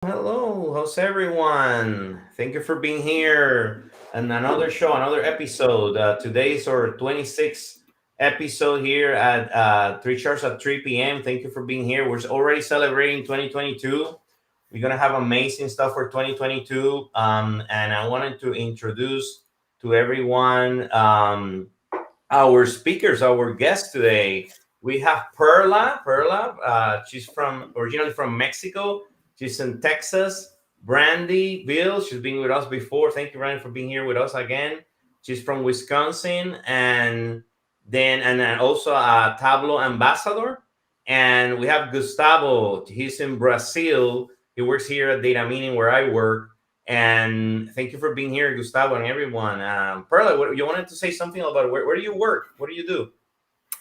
Hello, how's everyone? Thank you for being here and another show, another episode. Today's our 26th episode here at 3Charts at 3 p.m. Thank you for being here. We're already celebrating 2022. We're gonna have amazing stuff for 2022. And I wanted to introduce to everyone our speakers, our guests today. We have Perla. Perla, she's from originally from Mexico. She's in Texas. Brandi, Beals, she's been with us before. Thank you, Brandi, for being here with us again. She's from Wisconsin, and then also a Tableau ambassador. And we have Gustavo. He's in Brazil. He works here at Data Meaning, where I work. And thank you for being here, Gustavo, and everyone. Perla, you wanted to say something about where do you work? What do you do?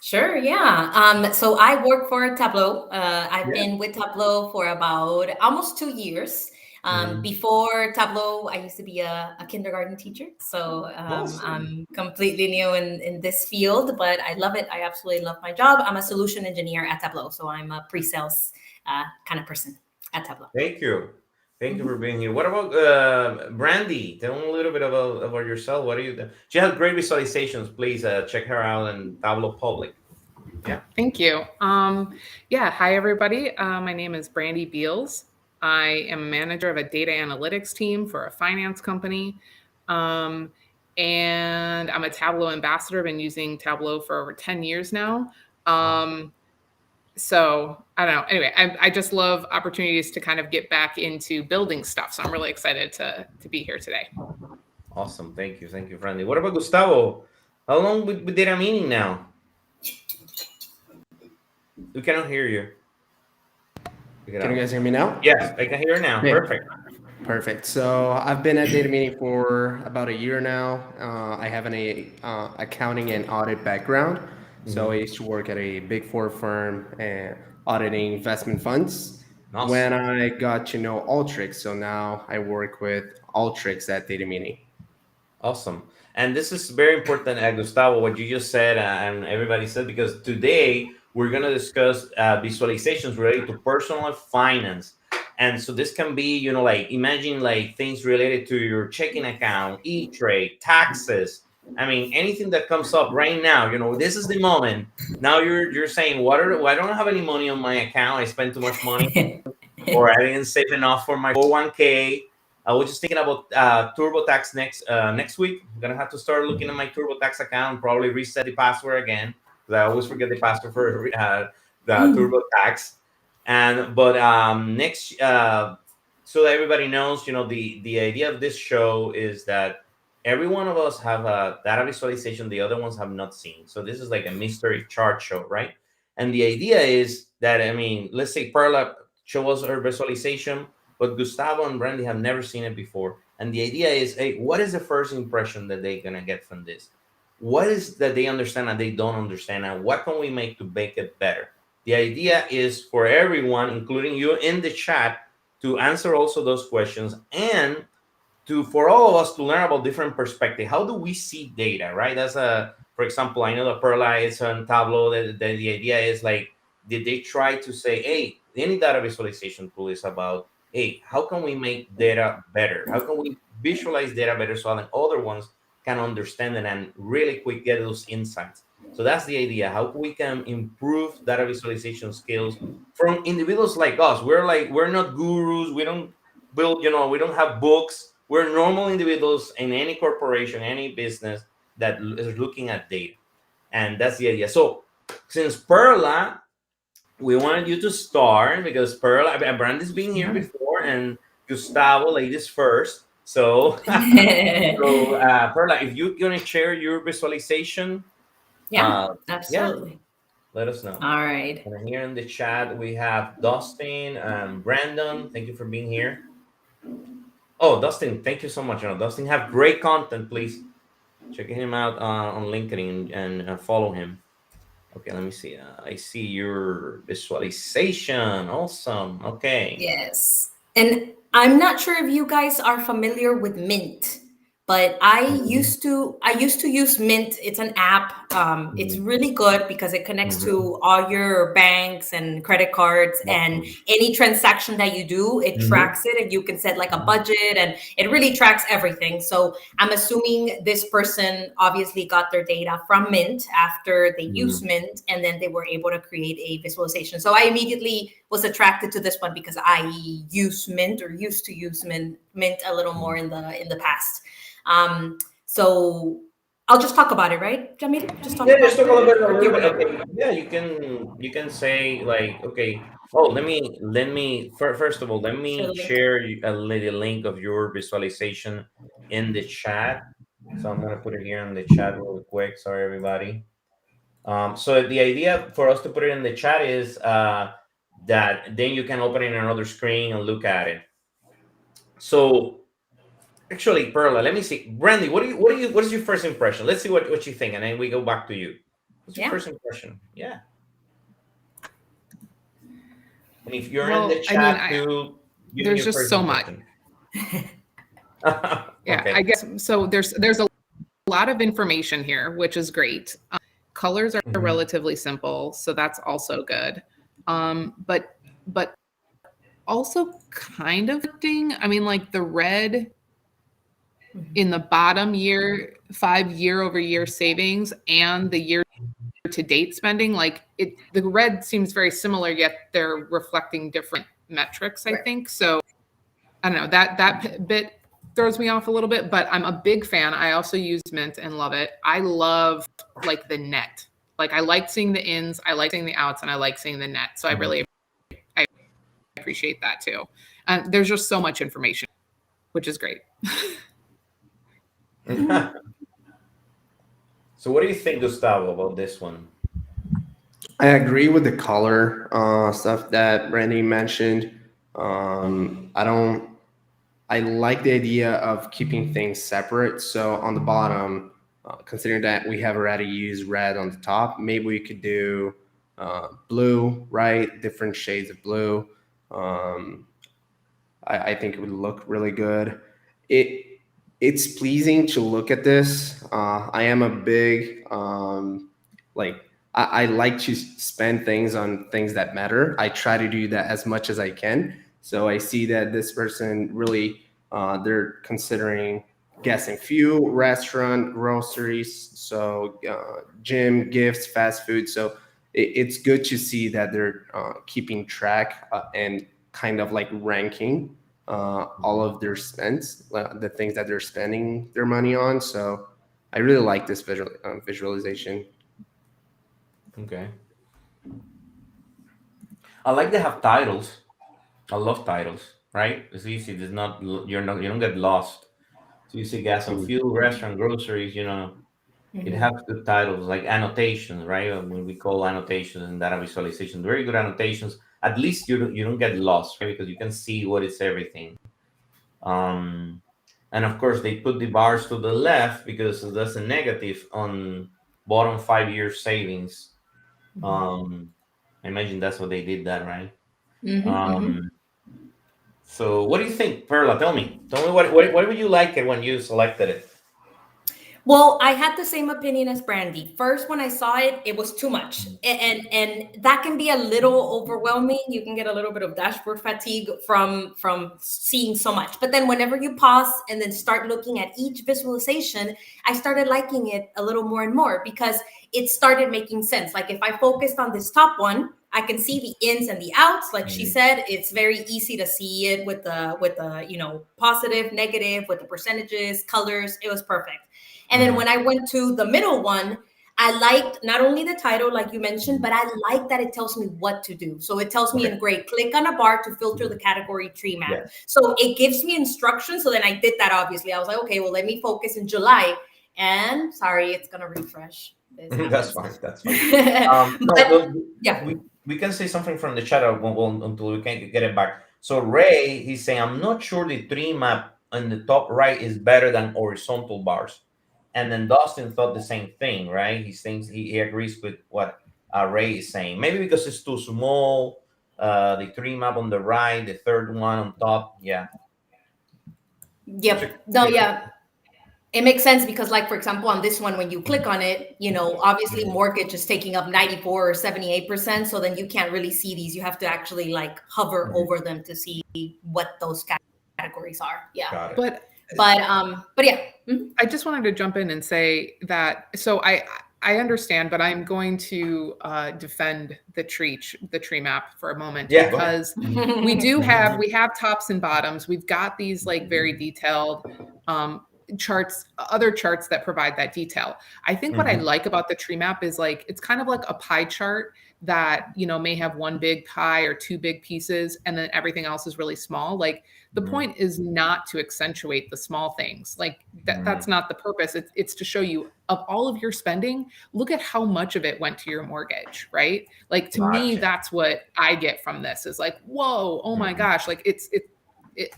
Sure, yeah. So I work for Tableau. I've Yeah. been with Tableau for about almost 2 years. Mhm. Before Tableau, I used to be a kindergarten teacher. So Awesome. I'm completely new in this field, but I love it. I absolutely love my job. I'm a solution engineer at Tableau. So I'm a pre-sales kind of person at Tableau. Thank you. Thank you for Mhm. being here. What about Brandy? Tell me a little bit about yourself. What do you do? She has great visualizations. Please check her out in Tableau Public. Yeah. Thank you. Yeah, hi everybody. My name is Brandi Beals. I am a manager of a data analytics team for a finance company. Um, and I'm a Tableau ambassador. I've been using Tableau for over 10 years now. Um, so I don't know. Anyway, I just love opportunities to kind of get back into building stuff. So I'm really excited to be here today. Awesome. Thank you. Thank you, Brandy. What about Gustavo? How long with data meaning now? We cannot hear you. Pick it Can you up. guys hear me now? Yes, I can hear you now. Okay, Perfect. perfect. So I've been at Data Meeting for about a year now. I have an accounting and audit background. So I Mhm. used to work at a big four firm and auditing investment funds. When Awesome. I got to know Alteryx, so now I work with Alteryx at Data Meeting. Awesome. And this is very important, Gustavo, what you just said and everybody said, because today we're going to discuss visualizations related to personal finance. And so this can be, like imagine like things related to your checking account, e-trade, taxes. I mean, anything that comes up right now, this is the moment. Now you're saying, I don't have any money on my account. I spent too much money, or I didn't save enough for my 401k. I was just thinking about TurboTax next week. I'm gonna have to start looking at my TurboTax account, probably reset the password again because I always forget the password for the TurboTax. And but next, so that everybody knows, the idea of this show is that every one of us have a data visualization the other ones have not seen. So this is like a mystery chart show, right? And the idea is that, I mean, let's say Perla show us her visualization, but Gustavo and Brandy have never seen it before. And the idea is, hey, what is the first impression that they're gonna get from this? What is that they understand and they don't understand, and what can we make to make it better? The idea is for everyone, including you in the chat, to answer also those questions and to for all of us to learn about different perspective. How do we see data, right? That's for example, I know that Perla is on Tableau. The idea is like, did they try to say, hey, any data visualization tool is about, hey, how can we make data better? How can we visualize data better so that other ones can understand it and really quick get those insights? So that's the idea. How we can improve data visualization skills from individuals like us. We're not gurus. We don't build, we don't have books. We're normal individuals in any corporation, any business that is looking at data. And that's the idea. So since Perla, we wanted you to start because Perla, Brandy's been here Sure. before, and Gustavo, ladies first. So, Perla, if you're gonna share your visualization, Yeah, uh, yeah, absolutely. let us know. All right. And here in the chat we have Dustin and Brandon. Thank you for being here. Oh, Dustin, thank you so much. Dustin have great content. Please check him out on LinkedIn and follow him. Okay, let me see. I see your visualization. Awesome. Okay. Yes. And I'm not sure if you guys are familiar with Mint, But I used to use Mint. It's an app. It's really good because it connects to all your banks and credit cards, and any transaction that you do, it tracks it, and you can set like a budget, and it really tracks everything. So I'm assuming this person obviously got their data from Mint after they used Mint, and then they were able to create a visualization. So I immediately was attracted to this one because I use Mint, or used to use Mint a little more in the past. So I'll just talk about it, right, Jamil? Just talk Yeah, about just talk a little bit, a or little give bit. it over. Okay, yeah, you can say like, okay. Oh, first of all, let Share me the link. share a little link of your visualization in the chat. So I'm gonna put it here in the chat real quick. Sorry, everybody. So the idea for us to put it in the chat is that then you can open it in another screen and look at it. So actually, Perla, let me see. Brandi, what is your first impression? Let's see what you think, and then we go back to you. What's your first impression? Yeah. And if you're in the chat too, give me there's your just first so much. impression. Yeah, Okay. I guess so. There's a lot of information here, which is great. Colors are relatively simple, so that's also good. But also kind of I mean, like the red in the bottom 5 year-over-year savings and the year-to-date spending, like the red seems very similar, yet they're reflecting different metrics, I think. So I don't know, that bit throws me off a little bit, but I'm a big fan. I also use Mint and love it. I love like the net. Like I like seeing the ins, I like seeing the outs, and I like seeing the net. So I appreciate that too. There's just so much information, which is great. So what do you think, Gustavo, about this one? I agree with the color stuff that Brandi mentioned. I like the idea of keeping things separate. So on the bottom, considering that we have already used red on the top, maybe we could do blue, right? Different shades of blue. I think it would look really good. It's pleasing to look at this. I am a big I like to spend things on things that matter. I try to do that as much as I can. So I see that this person really they're considering gas and fuel, restaurant, groceries, so gym, gifts, fast food. So it's good to see that they're keeping track and kind of like ranking all of their spends, the things that they're spending their money on. So I really like this visualization. Okay. I like they have titles. I love titles, right? It's easy. It's not you don't get lost. So you see gas and fuel, restaurant, groceries, it has good titles like annotations, right? When we call annotations and data visualization, very good annotations. At least you don't get lost, right? Because you can see what is everything. And of course they put the bars to the left because that's a negative on bottom 5 year savings. I imagine that's what they did that, right? So what do you think, Perla? Tell me what would you like it when you selected it? Well, I had the same opinion as Brandi. First, when I saw it, it was too much, and that can be a little overwhelming. You can get a little bit of dashboard fatigue from seeing so much. But then, whenever you pause and then start looking at each visualization, I started liking it a little more and more because it started making sense. Like if I focused on this top one, I can see the ins and the outs. Like she said, it's very easy to see it with the positive, negative, with the percentages, colors. It was perfect. And then when I went to the middle one, I liked not only the title, like you mentioned, but I like that it tells me what to do. So it tells me in gray, click on a bar to filter the category tree map. Yeah. So it gives me instructions. So then I did that, obviously. I was like, okay, well, let me focus in July. And sorry, it's going to refresh. That's fine. That's fine. Yeah. We can say something from the chat until we can get it back. So Ray, he's saying, I'm not sure the tree map on the top right is better than horizontal bars. And then Dustin thought the same thing, right? He thinks he agrees with what Ray is saying. Maybe because it's too small. The tree map on the right, the third one on top. Yeah. Yep. No, yeah. It makes sense because, like, for example, on this one, when you click on it, obviously mortgage is taking up 94 or 78%. So then you can't really see these. You have to actually like hover over them to see what those categories are. Yeah. Got it. But yeah. I just wanted to jump in and say that, so I understand, but I'm going to defend the tree map for a moment, Yeah, because we have tops and bottoms. We've got these like very detailed charts, other charts that provide that detail. I think what I like about the tree map is like, it's kind of like a pie chart that, may have one big pie or two big pieces, and then everything else is really small. Like the point is not to accentuate the small things. Like that's not the purpose. It's to show you, of all of your spending, look at how much of it went to your mortgage, right? Like to me, that's what I get from this, is like, whoa, oh my gosh. Like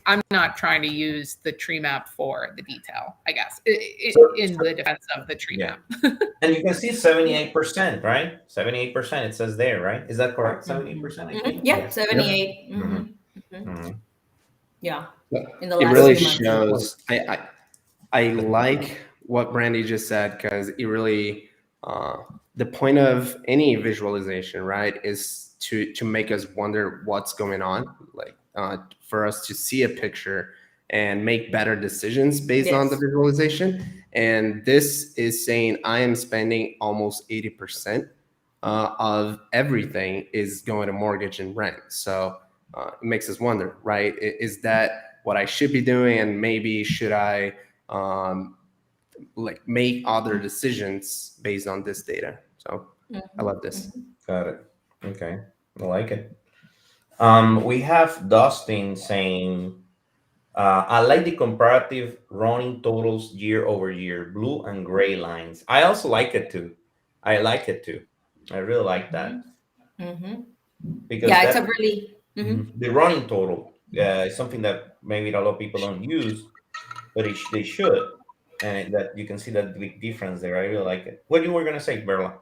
I'm not trying to use the tree map for the detail, I guess, in the defense of the tree map. And you can see 78%, right? 78%, it says there, right? Is that correct? 78%, I think. Yeah, 78. Yeah. In the it last really few months. shows. I like what Brandi just said, because it really the point of any visualization, right, is to make us wonder what's going on, like for us to see a picture and make better decisions based on the visualization. And this is saying I am spending almost 80% of everything is going to mortgage and rent. So it makes us wonder, right? Is that what I should be doing? And maybe should I like make other decisions based on this data? So I love this. Got it. Okay, I like it. We have Dustin saying, I like the comparative running totals year over year, blue and gray lines. I also like it too. I really like that. Because it's a really the running total is something that maybe a lot of people don't use, but they should. And that you can see that big difference there. I really like it. What you were gonna say, Perla?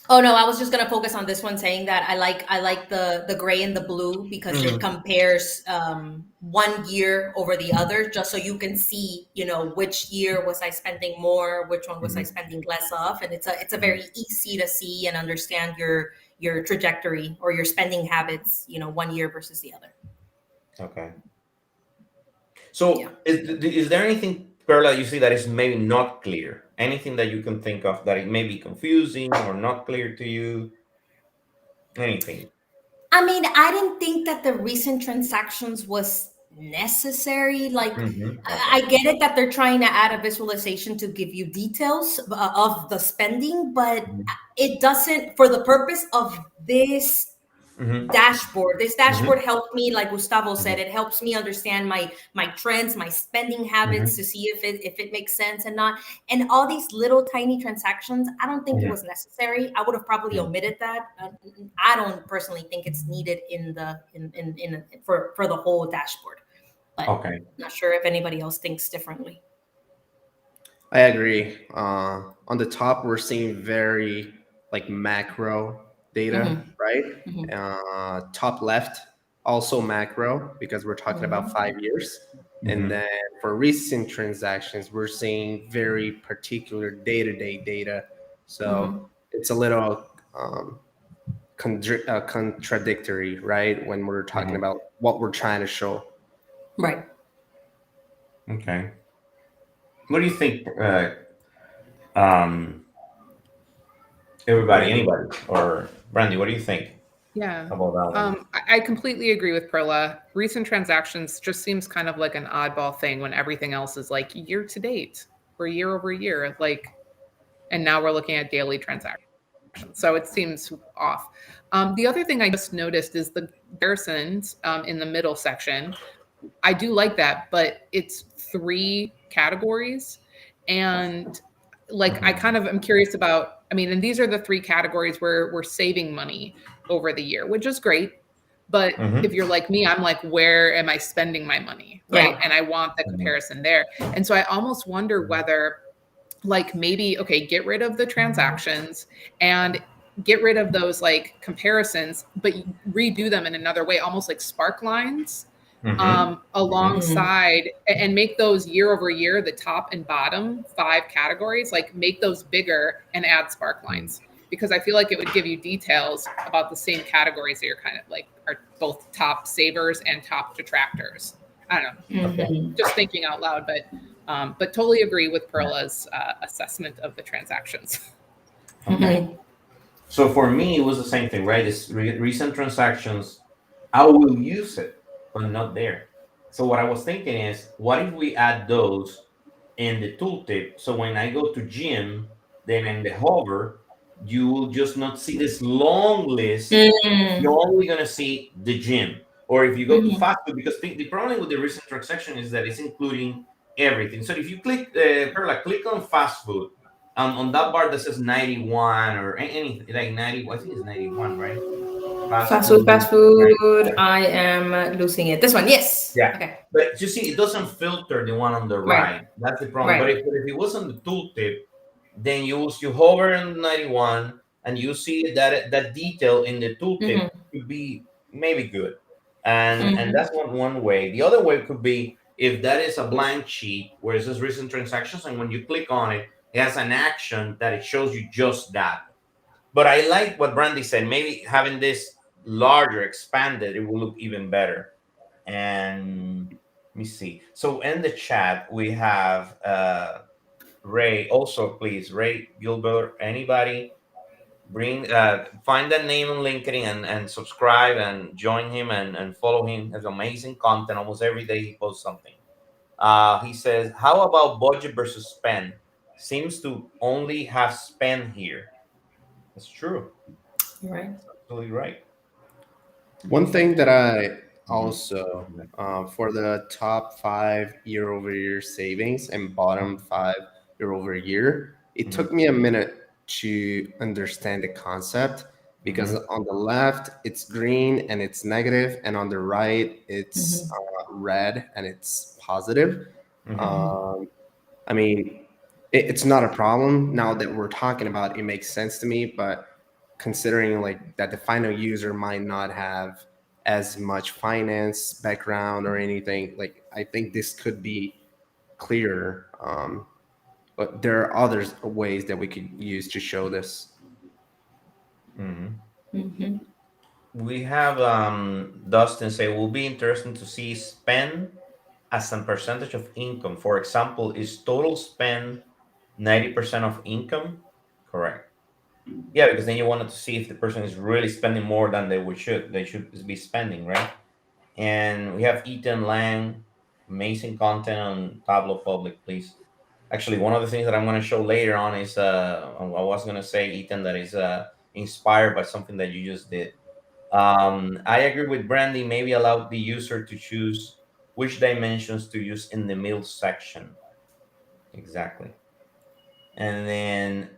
Oh no, I was just gonna focus on this one, saying that I like the gray and the blue because it compares one year over the other, just so you can see, which year was I spending more, which one was I spending less of, and it's a very easy to see and understand your trajectory or your spending habits, 1 year versus the other. Okay. So is there anything, Perla, you see that is maybe not clear? Anything that you can think of that it may be confusing or not clear to you? Anything? I mean, I didn't think that the recent transactions was necessary. Like, I get it that they're trying to add a visualization to give you details of the spending, but it doesn't, for the purpose of this dashboard. This dashboard helped me, like Gustavo said, it helps me understand my trends, my spending habits, to see if it makes sense and not. And all these little tiny transactions, I don't think it was necessary. I would have probably omitted that. I don't personally think it's needed for the whole dashboard. But I'm not sure if anybody else thinks differently. I agree. On the top, we're seeing very like macro data, right? Top left, also macro, because we're talking about 5 years. And then for recent transactions, we're seeing very particular day-to-day data. So it's a little contradictory, right? When we're talking about what we're trying to show. Right. Okay. What do you think, anybody, or Brandi, what do you think? Yeah. About that one? I completely agree with Perla. Recent transactions just seems kind of like an oddball thing when everything else is like year to date or year over year, like, and now we're looking at daily transactions. So it seems off. The other thing I just noticed is the comparisons in the middle section. I do like that, but it's 3 categories. And like, I kind of am curious about, and these are the 3 categories where we're saving money over the year, which is great. But if you're like me, I'm like, where am I spending my money? Right. Yeah. And I want the comparison there. And so I almost wonder whether, like, maybe, get rid of the transactions and get rid of those like comparisons, but redo them in another way, almost like spark lines, alongside and make those year over year, the top and bottom 5 categories, like make those bigger and add spark lines. Because I feel like it would give you details about the same categories that you're kind of like are both top savers and top detractors. I don't know. Okay. Just thinking out loud, but totally agree with Perla's assessment of the transactions. Okay. So for me, it was the same thing, right? It's recent transactions. I will use it, but not there. So what I was thinking is, what if we add those in the tooltip? So when I go to gym, then in the hover, you will just not see this long list. You're only gonna see the gym. Or if you go to fast food, because the problem with the recent transaction is that it's including everything. So if you click, Perla, click on fast food, on that bar that says 91 or anything like 90, I think it's 91, right? Fast food, fast food. I am losing it. This one, yes. Yeah. Okay. But you see, it doesn't filter the one on the right. That's the problem. But if it was on the tooltip, then you hover on 91 and you see that detail in the tooltip could be maybe good. And that's one way. The other way could be if that is a blank sheet where it says recent transactions, and when you click on it, it has an action that it shows you just that. But I like what Brandi said. Maybe having this larger, expanded, it will look even better. And let me see. So in the chat, we have Ray. Also, please, Ray Gilbert, anybody find that name on LinkedIn and subscribe and join him and follow him. Has amazing content. Almost every day he posts something. He says, how about budget versus spend? Seems to only have spend here. That's true. Right. That's absolutely right. One thing that I also, for the top 5 year over year savings and bottom 5 year over year, it took me a minute to understand the concept, because on the left it's green and it's negative, and on the right it's red and it's positive. I mean, it's not a problem now that we're talking about. It makes sense to me, but considering like that the final user might not have as much finance background or anything, like I think this could be clearer. But there are other ways that we could use to show this. We have Dustin say, will be interesting to see spend as a percentage of income. For example, is total spend 90% of income? Correct. Yeah, because then you wanted to see if the person is really spending more than they should be spending, right? And we have Ethan Lang, amazing content on Tableau Public, please. Actually, one of the things that I'm going to show later on is I was going to say, Ethan, that is inspired by something that you just did. I agree with Brandi. Maybe allow the user to choose which dimensions to use in the middle section. Exactly. And then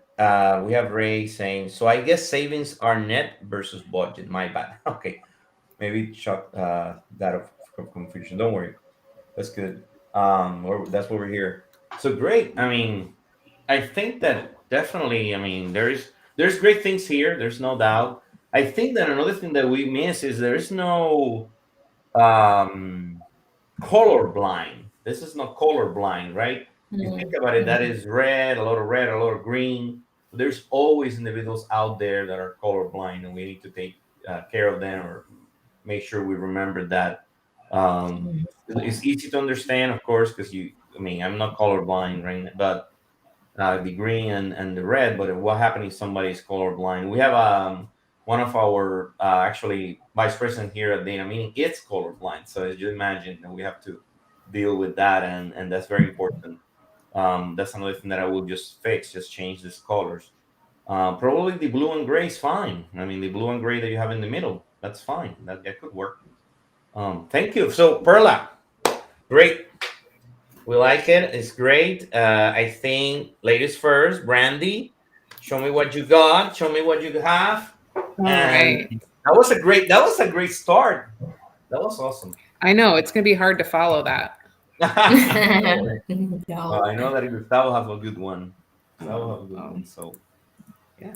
we have Ray saying, so I guess savings are net versus budget. My bad. Okay. Maybe chuck that of confusion. Don't worry. That's good. That's what we're here. So great. I mean, I think that definitely, I mean, there's great things here. There's no doubt. I think that another thing that we miss is there's no um, color blind. This is not color blind, right? You think about it, that is red, a lot of green. There's always individuals out there that are color blind, and we need to take care of them or make sure we remember that. It's easy to understand, of course, because I mean, I'm not colorblind, right? But the green and the red. But what happens if somebody is colorblind? We have one of our actually vice president here at Dana Meeting. It's colorblind, so as you imagine, we have to deal with that, and that's very important. That's another thing that I will just fix, just change these colors. Probably the blue and gray is fine. I mean, the blue and gray that you have in the middle, that's fine. That could work. Thank you. So Perla, great. We like it. It's great. I think ladies first. Brandi, show me what you got. Show me what you have. All right. That was a great start. That was awesome. I know it's going to be hard to follow that. Well, I know that Gustavo have a good one. So yeah.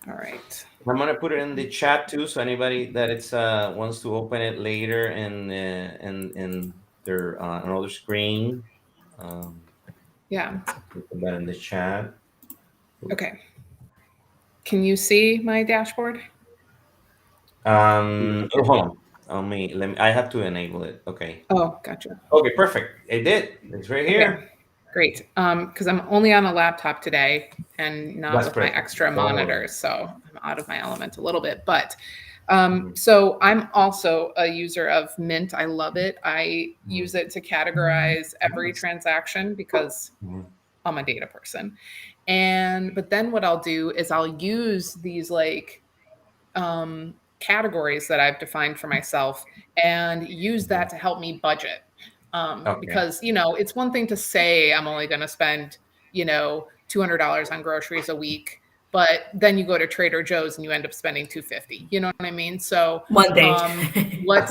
All right. I'm gonna put it in the chat too, so anybody that it's wants to open it later in their another screen, um, Yeah. put that in the chat. Okay. Can you see my dashboard? Hold on. Let me. I have to enable it. Okay. Oh, gotcha. Okay, perfect. It did. It's right Okay, here. great. Because I'm only on a laptop today and not That's with my great. extra Don't worry. monitors, so I'm out of my element a little bit. But Mhm. so I'm also a user of Mint. I love it. I use it to categorize every transaction because Mhm. I'm a data person. But then what I'll do is I'll use these like categories that I've defined for myself and use that to help me budget. Okay. Because, you know, it's one thing to say I'm only going to spend, you know, $200 on groceries a week, but then you go to Trader Joe's and you end up spending $250. You know what I mean? So, One day. what's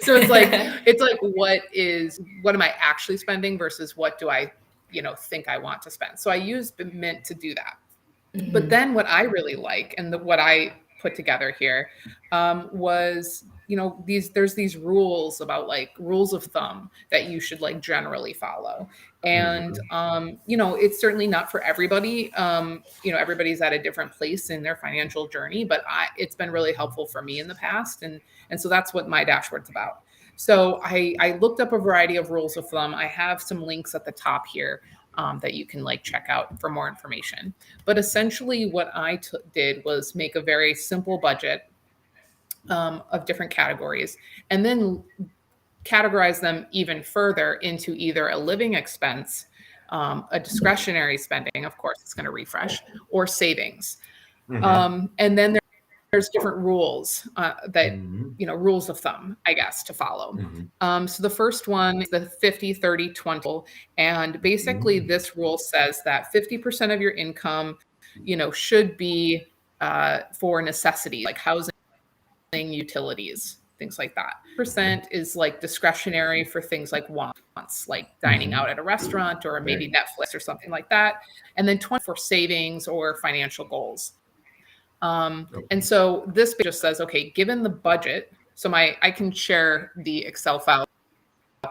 so it's like what am I actually spending versus what do I, you know, think I want to spend? So I use Mint to do that. But then what I really like and what I put together here was, you know, there's these rules about like rules of thumb that you should like generally follow. And, Mhm. you know, it's certainly not for everybody. You know, everybody's at a different place in their financial journey, but it's been really helpful for me in the past. And so that's what my dashboard's about. So I looked up a variety of rules of thumb. I have some links at the top here that you can like check out for more information. But essentially, what I did was make a very simple budget of different categories and then categorize them even further into either a living expense, a discretionary spending, of course, it's going to refresh, or savings. Mhm. And then there's different rules that, Mhm. you know, rules of thumb, I guess, to follow. Mhm. So the first one is the 50, 30, 20 rule. And basically, Mhm. this rule says that 50% of your income, you know, should be for necessities like housing, utilities, things like that. Percent is like discretionary for things like wants, like dining Mhm. out at a restaurant or maybe Right. Netflix or something like that. And then 20 for savings or financial goals. And Okay. so this just says, okay, given the budget, so I can share the Excel file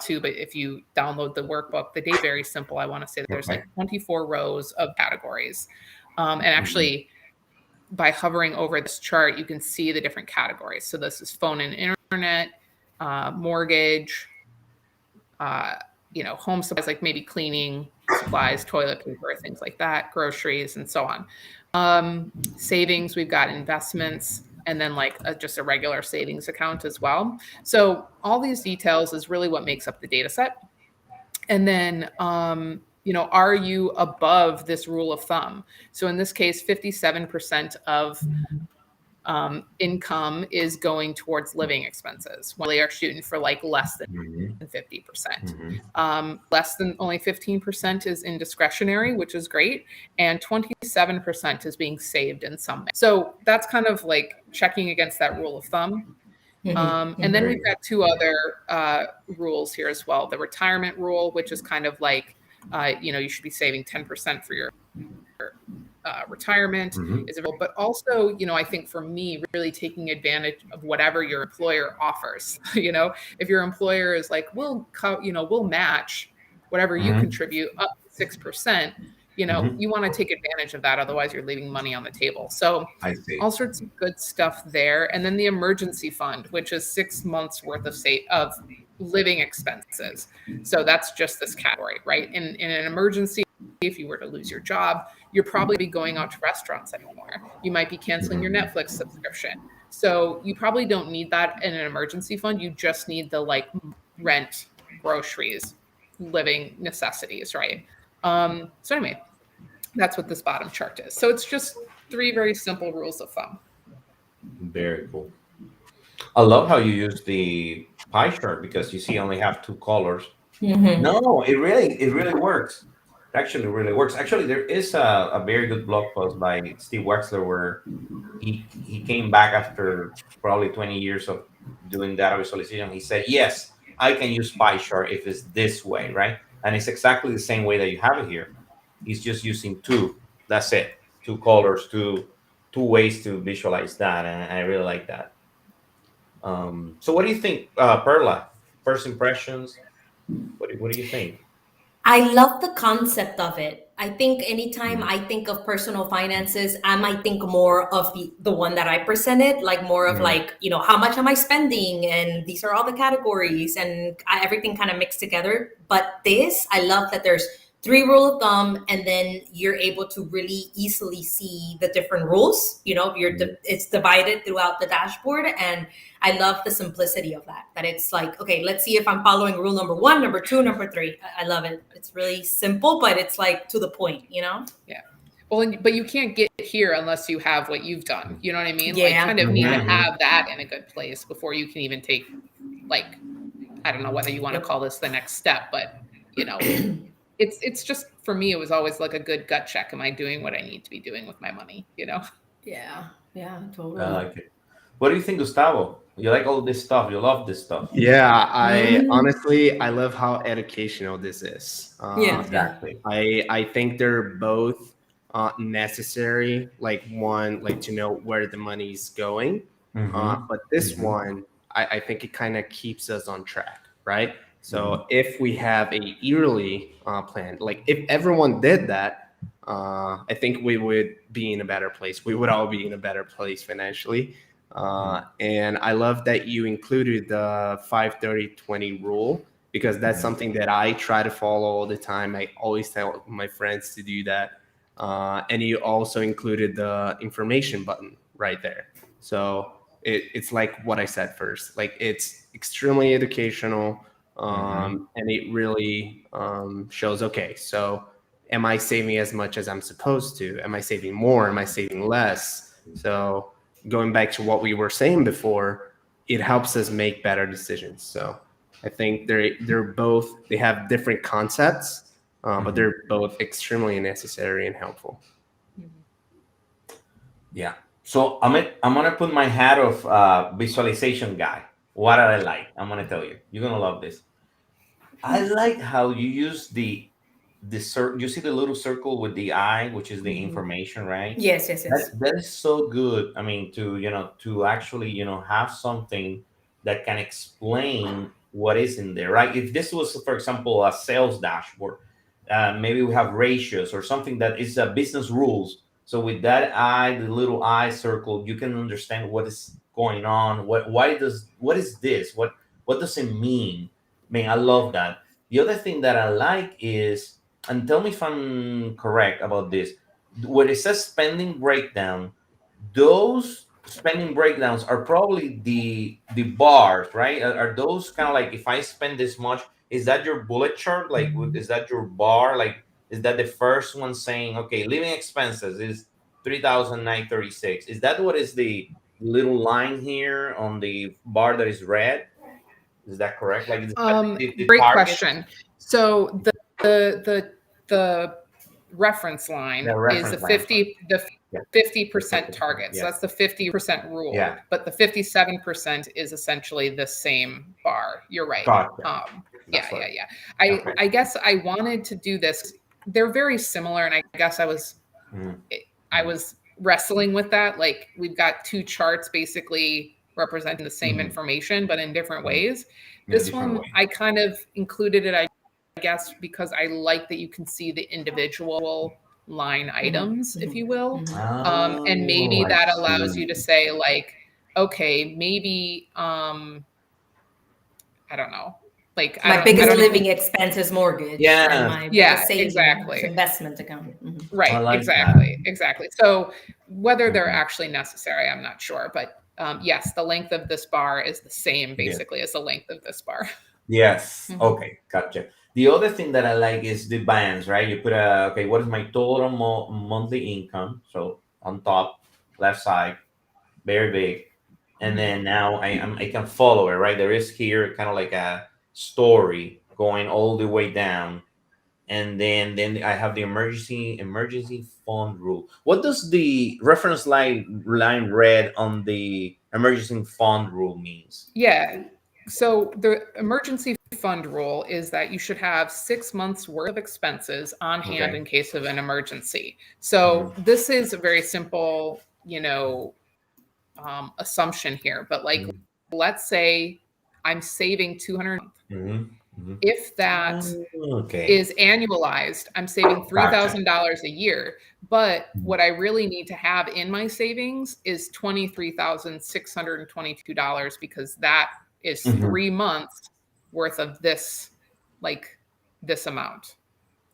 too, but if you download the workbook, the data is very simple. I want to say that there's Okay. like 24 rows of categories. And Mhm. actually, by hovering over this chart, you can see the different categories. So this is phone and internet, mortgage, uh, you know, home supplies like maybe cleaning supplies, toilet paper, things like that, groceries, and so on. Savings, we've got investments, and then like just a regular savings account as well. So all these details is really what makes up the data set. And then, you know, are you above this rule of thumb? So in this case, 57% of income is going towards living expenses while they are shooting for like less than Mhm. 50%. Mhm. Less than only 15% is in discretionary, which is great. And 27% is being saved in some way. So that's kind of like checking against that rule of thumb. And then Very we've good. got two other rules here as well. The retirement rule, which is kind of like, you know, you should be saving 10% for your retirement Mhm. is available, but also, you know, I think for me, really taking advantage of whatever your employer offers. You know, if your employer is like, we'll match whatever you Mhm. contribute up to 6%, you know, Mhm. you want to take advantage of that. Otherwise, you're leaving money on the table. So, I see. all sorts of good stuff there. And then the emergency fund, which is 6 months worth of living expenses. So that's just this category, right? In an emergency, if you were to lose your job, you're probably be going out to restaurants anymore. You might be canceling your Mhm. Netflix subscription. So you probably don't need that in an emergency fund. You just need the like rent, groceries, living necessities, right? So anyway, that's what this bottom chart is. So it's just three very simple rules of thumb. Very cool. I love how you use the pie chart because you see, you only have two colors. No, it really works. Actually, really works. Actually, there is a very good blog post by Steve Wexler where he came back after probably 20 years of doing data visualization. He said, "Yes, I can use pie chart if it's this way, right?" And it's exactly the same way that you have it here. He's just using two. That's it. Two colors, two ways to visualize that, and I really like that. So what do you think, Perla? First impressions. What do you think? I love the concept of it. I think anytime I think of personal finances, I might think more of the one that I presented, like more of Mhm. like, how much am I spending? And these are all the categories and everything kind of mixed together. But this, I love that there's three rule of thumb, and then you're able to really easily see the different rules. It's divided throughout the dashboard, and I love the simplicity of that. That it's like, okay, let's see if I'm following rule number one, number two, number three. I love it. It's really simple, but it's like to the point, Yeah. Well, but you can't get here unless you have what you've done. You know what I mean? Like, Yeah. kind of need to Mhm. have that in a good place before you can even take, like, I don't know whether you want to Yep. call this the next step, but it's just, for me, it was always like a good gut check. Am I doing what I need to be doing with my money? Yeah. Yeah. I Totally. like it. What do you think, Gustavo? You like all this stuff? You love this stuff? Yeah, I Mhm. honestly I love how educational this is. Yeah. Exactly. I think they're both necessary. Like one, like to know where the money's going. Mm-hmm. But this one, I think it kind of keeps us on track, right? Mhm. So if we have a yearly plan, like if everyone did that, I think we would be in a better place. We would all be in a better place financially. And I love that you included the 5-30-20 rule, because that's something that I try to follow all the time. I always tell my friends to do that. And you also included the information button right there. So it's like what I said first. Like, it's extremely educational, Mm-hmm. and it really shows, okay, so am I saving as much as I'm supposed to? Am I saving more? Am I saving less? So going back to what we were saying before, it helps us make better decisions. So I think they have different concepts, but they're both extremely necessary and helpful. Yeah. So I'm gonna put my hat of visualization guy. What I like, I'm gonna tell you. You're gonna love this. I like how you use you see the little circle with the eye, which is the Mhm. information, right? Yes. Yes. Yes. That is so good. I mean, to actually have something that can explain what is in there, right? If this was, for example, a sales dashboard, maybe we have ratios or something that is business rules. So with that eye, the little eye circle, you can understand what is going on. What is this? What does it mean? Man, I love that. The other thing that I like is, and tell me if I'm correct about this, when it says spending breakdown, those spending breakdowns are probably the bars, right? Are those kind of like, if I spend this much, is that your bullet chart? Like, is that your bar? Like, is that the first one saying, okay, living expenses is 3,936? Is that what is the little line here on the bar that is red? Is that correct? Like, is that the Great target, question. So the reference line the is reference line? I'm sorry. the Yeah, 50% target. So yeah, that's the 50% yeah. rule. But the 57% is essentially the same bar. You're right. Gotcha. Yeah, That's yeah, right. yeah. Okay. I guess I wanted to do this. They're very similar, and I guess Mhm. I was wrestling with that. Like, we've got two charts basically representing the same Mhm. information, but in different Mhm. ways. In a This different one, way. I kind of included it, I guess, because I like that you can see the individual line items, if you will. And Oh, maybe I that allows you see. to say, like, okay, maybe, I don't know. Like, My I biggest don't even, living expense is mortgage, and Yeah, my yeah, biggest saving is exactly. investment account. Mhm. I Right, like that. exactly. So whether they're Mhm. actually necessary, I'm not sure. But yes, the length of this bar is the same Yeah. basically as the length of this bar. Yes. Mhm. Okay. Gotcha. The other thing that I like is the bands, right? You put okay, what is my total monthly income? So on top, left side, very big. And then now I can follow it, right? There is here kind of like a story going all the way down, and then I have the emergency fund rule. What does the reference line read on the emergency fund rule means? Yeah. So the emergency fund rule is that you should have 6 months worth of expenses on hand Okay. in case of an emergency. So Mhm. this is a very simple assumption here, but like, Mhm. let's say I'm saving 200. Mhm. Mhm. If that Okay. is annualized, I'm saving Gotcha. $3,000 a year. But Mhm. what I really need to have in my savings is $23,622 because that is Mhm. 3 months worth of this amount.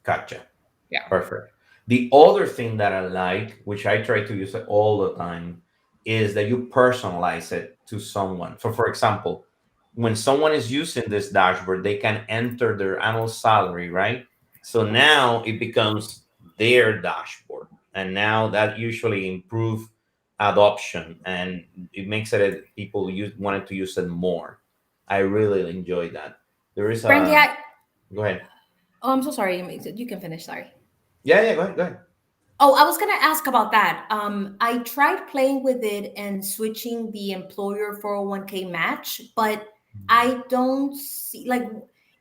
Gotcha. Yeah. Perfect. The other thing that I like, which I try to use it all the time, is that you personalize it to someone. So, for example, when someone is using this dashboard, they can enter their annual salary, right? So now it becomes their dashboard. And now that usually improve adoption and it makes it that people wanted to use it more. I really enjoy that. There is Brandy, a Go ahead. oh, I'm so sorry. You can finish. Sorry. Yeah, go ahead, go ahead. Oh, I was gonna ask about that. I tried playing with it and switching the employer 401k match, but I don't see like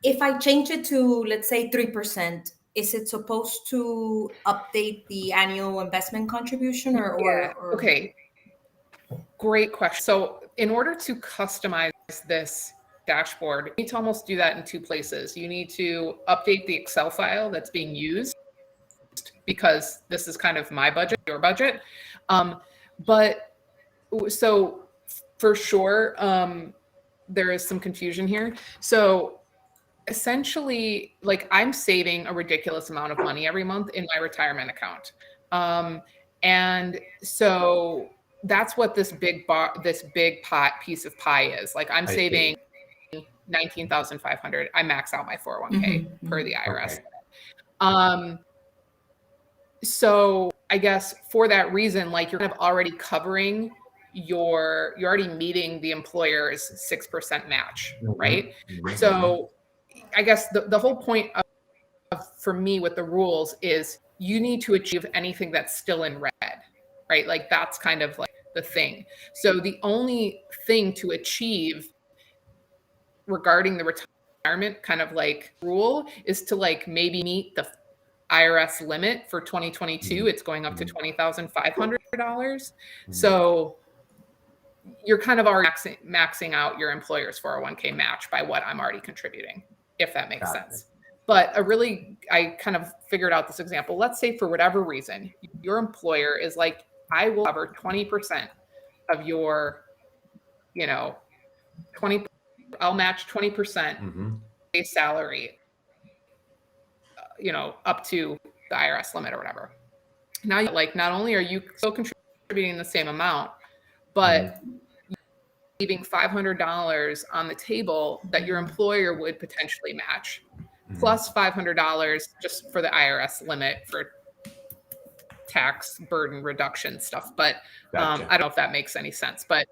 if I change it to let's say 3%, is it supposed to update the annual investment contribution Yeah. or Okay. Great question. So, in order to customize this dashboard, you need to almost do that in two places. You need to update the Excel file that's being used because this is kind of my budget, your budget. But so for sure, there is some confusion here. So essentially, like I'm saving a ridiculous amount of money every month in my retirement account. And so that's what this big pot piece of pie is. Like I'm I see. saving 19,500. I max out my 401k Mhm, per the mhm. IRS. Okay. Um, so I guess for that reason, like you're kind of already covering you're already meeting the employer's 6% match, Mhm, right? mhm, mhm. So I guess the whole point for me with the rules is you need to achieve anything that's still in red, right? Like that's kind of like the thing. So the only thing to achieve regarding the retirement kind of like rule is to like maybe meet the IRS limit for 2022. Mhm, It's going up to mhm, $20,500. mhm. So you're kind of already maxing out your employer's 401k match by what I'm already contributing, if that makes Gotcha. sense. But I kind of figured out this example. Let's say for whatever reason, your employer is like, I will cover 20% of your, 20, I'll match 20% Mhm. base salary, up to the IRS limit or whatever. Now, like, not only are you still contributing the same amount, but Mhm. leaving $500 on the table that your employer would potentially match, Mhm. plus $500 just for the IRS limit for tax burden reduction stuff. But Gotcha. I don't know if that makes any sense. But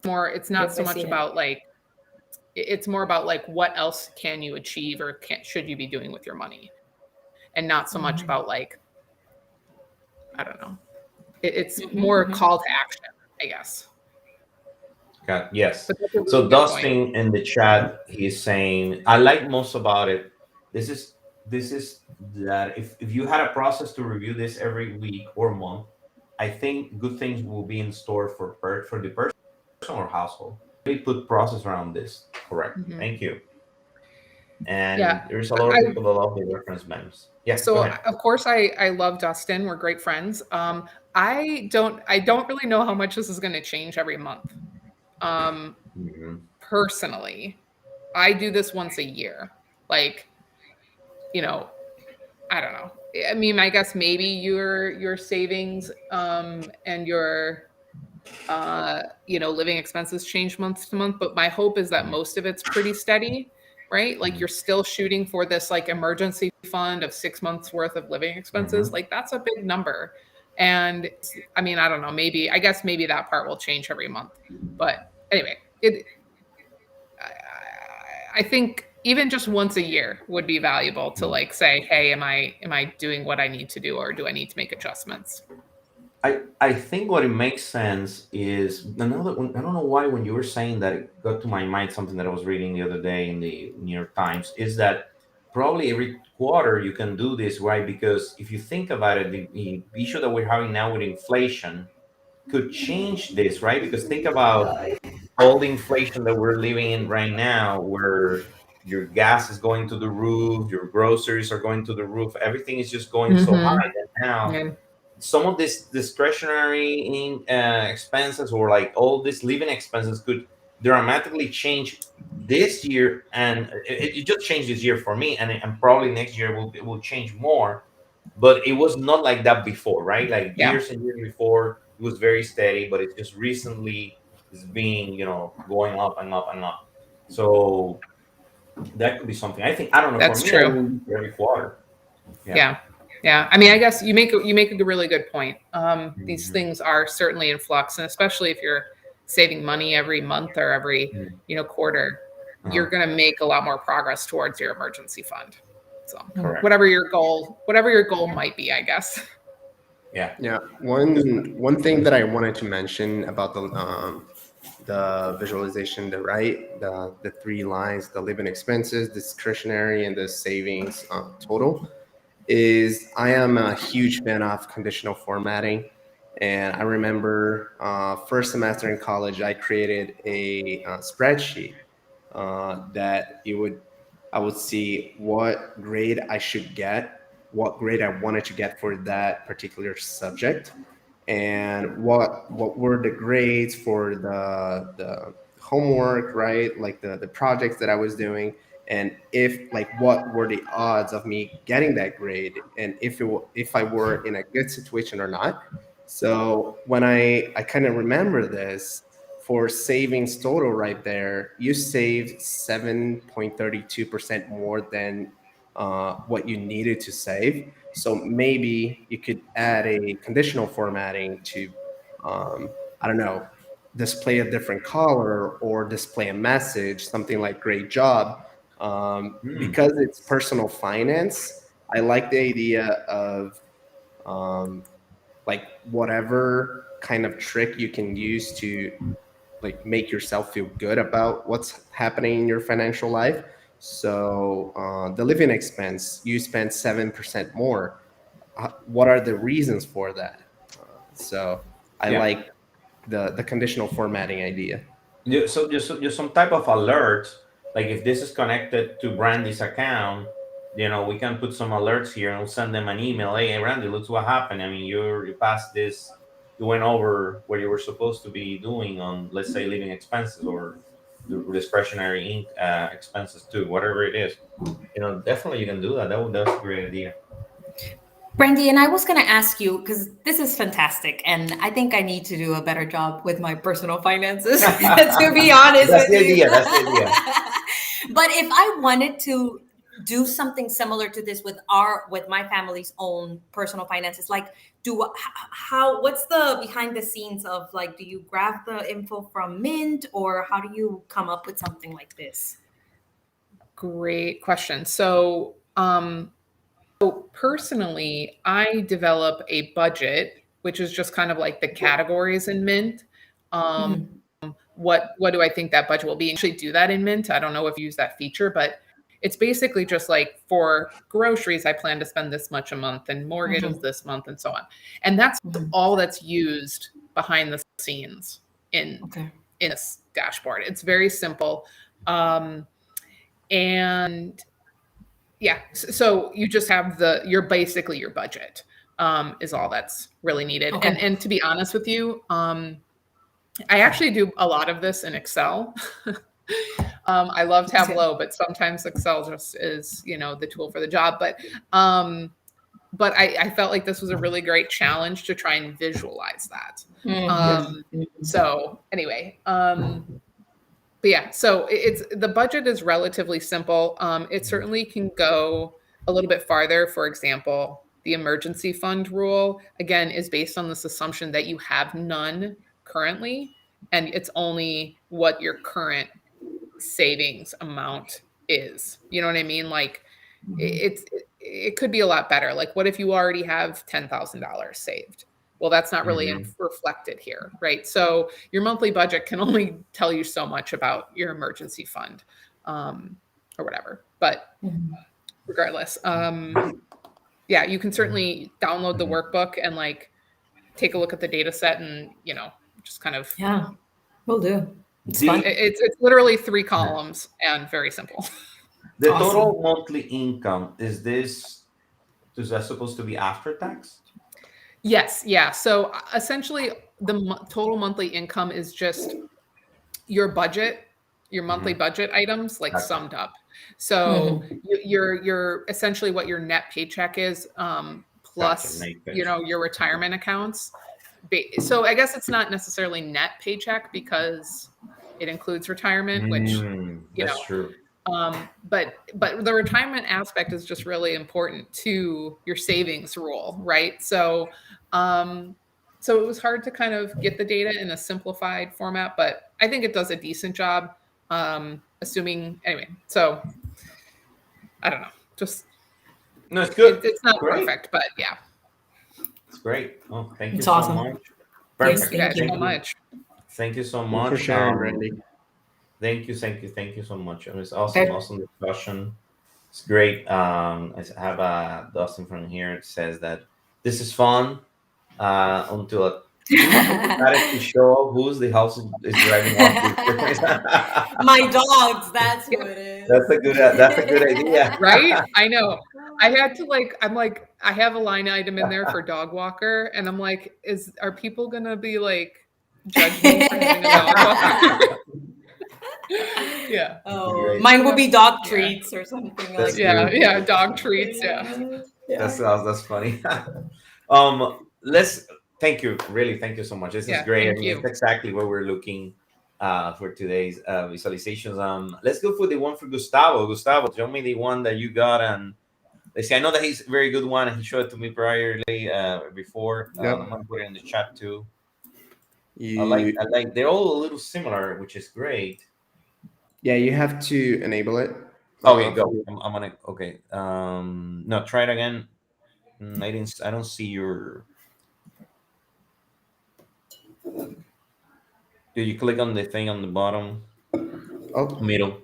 it's not Yes, so I much see it. about like, it's more about like what else can you achieve or should you be doing with your money, and not so much Mhm. about like, I don't know. It's Mhm, more mhm. call to action, I guess. Yes. But that's a So really good point. Dustin in the chat, he's saying, I like most about it. This is that if you had a process to review this every week or month, I think good things will be in store for the person or household. We put process around this. Correct. Mhm. Thank you. Yeah. And there's a lot of I people that love the reference menus. Yeah, go So ahead. of course I love Dustin. We're great friends. I don't really know how much this is going to change every month. Um, Mhm. Personally, I do this once a year. Like, you know, I don't know. I mean, I guess maybe your savings and your living expenses change month to month, but my hope is that Mhm. most of it's pretty steady, right? Like Mhm. you're still shooting for this like emergency fund of 6 months worth of living expenses. Mhm. Like that's a big number. And I mean, I don't know, I guess maybe that part will change every month. But anyway, I think even just once a year would be valuable to Mhm. like say, hey, am I doing what I need to do, or do I need to make adjustments? I think what it makes sense is another one. I don't know why when you were saying that it got to my mind something that I was reading the other day in the New York Times is that probably every quarter you can do this, right? Because if you think about it, the issue that we're having now with inflation could change this, right? Because think about all the inflation that we're living in right now, where your gas is going to the roof, your groceries are going to the roof, everything is just going so high. And now Yeah. some of this discretionary expenses, or like all these living expenses, could dramatically change this year, and it just changed this year for me, and probably next year it will change more. But it was not like that before, right? Like Yeah. years and years before, it was very steady, but it just recently is being, going up and up and up. So that could be something. I think, I don't know. For That's me, I true. will use every quarter. Yeah. Yeah. I mean, I guess you make a really good point. These Mhm. things are certainly in flux, and especially if you're saving money every month or every, Mhm. quarter, you're Uh-huh. going to make a lot more progress towards your emergency fund. So Correct. whatever your goal might be, I guess. Yeah. Yeah, one thing that I wanted to mention about the visualization, the three lines, the living expenses, discretionary, and the savings total, is I am a huge fan of conditional formatting. And I remember first semester in college, I created a spreadsheet that I would see what grade I should get, what grade I wanted to get for that particular subject, and what were the grades for the homework, right? Like the projects that I was doing, and if like what were the odds of me getting that grade, and if I were in a good situation or not. So when I kind of remember this, for savings total right there, you saved 7.32% more than what you needed to save. So maybe you could add a conditional formatting to, I don't know, display a different color or display a message, something like great job. Hmm. Because it's personal finance, I like the idea of um, like whatever kind of trick you can use to like make yourself feel good about what's happening in your financial life. So the living expense, you spend 7% more. What are the reasons for that? So I Yeah. like the conditional formatting idea. So just some type of alert, like if this is connected to Brandy's account, we can put some alerts here and we'll send them an email. Hey, Brandy, look what happened. I mean, you passed this, you went over what you were supposed to be doing on, let's say, living expenses or the discretionary expenses too, whatever it is. Definitely you can do that. That's a great idea. Brandi, and I was going to ask you because this is fantastic, and I think I need to do a better job with my personal finances, to be honest That's with the you. idea. That's the idea. But if I wanted to do something similar to this with my family's own personal finances, like how what's the behind the scenes of, like, do you grab the info from Mint, or how do you come up with something like this? Great question. So personally, I develop a budget, which is just kind of like the categories in Mint. Um, Mhm. what do I think that budget will be? And actually do that in Mint. I don't know if you use that feature, but it's basically just like for groceries, I plan to spend this much a month, and mortgages Mhm. this month, and so on. And that's Mhm. all that's used behind the scenes in Okay. this dashboard. It's very simple. And yeah, so you just have you're basically your budget is all that's really needed. Okay. And to be honest with you, I actually do a lot of this in Excel. I love Okay. Tableau, but sometimes Excel just is, the tool for the job. But I felt like this was a really great challenge to try and visualize that. Mhm. Um, so anyway, but yeah, so it's the budget is relatively simple. It certainly can go a little bit farther. For example, the emergency fund rule, again, is based on this assumption that you have none currently, and it's only what your current savings amount is. You know what I mean? Like Mhm. it could be a lot better. Like, what if you already have $10,000 saved? Well, that's not really Mhm. reflected here, right? So your monthly budget can only tell you so much about your emergency fund, or whatever. But Mhm. regardless, yeah, you can certainly download the workbook and like take a look at the data set and, just kind of, Yeah, we'll do. It's The- fun. it's literally 3 columns and very simple. The Awesome. total monthly income, is that supposed to be after tax? Yes. Yeah. So essentially the total monthly income is just your budget, your monthly budget items, like Gotcha. summed up. So you're essentially what your net paycheck is, plus, Gotcha, net paycheck. your retirement accounts. So I guess it's not necessarily net paycheck because it includes retirement, which, That's true. but the retirement aspect is just really important to your savings rule, right? So it was hard to kind of get the data in a simplified format, but I think it does a decent job. Anyway, so I don't know, just No, it's good. it's not Great. perfect, but yeah. It's great. Oh, thank you It's so awesome. much. Yes, Perfect. Thank you guys Thank so you. much. Thank you so Thanks much. for sharing, Brandi. Thank you so much. It was awesome, Okay. awesome discussion. It's great. I have Dustin from here. It says that this is fun until started to show who's the house is driving off. My dogs, that's who it is. That's a good idea. Right? I know. I had to I have a line item in there for dog walker, and I'm like, are people gonna be like judge me for having a dog walker? Yeah. Oh, Great. mine would be dog Yeah. treats or something That's like Yeah, that. yeah, dog treats, yeah. That's funny. Thank you, really, thank you so much. This is Yeah, great. thank you. It's exactly what we're looking for today's visualizations. Let's go for the one for Gustavo. Gustavo, show me the one that you got, and let's see. I know that he's a very good one, and he showed it to me priorly before. Yep. I'm gonna put it in the chat too. You, I like. They're all a little similar, which is great. yeah, you have to enable it. Okay, go. I'm gonna. Okay. No, try it again. I don't see your. Do you click on the thing on the bottom Oh, middle?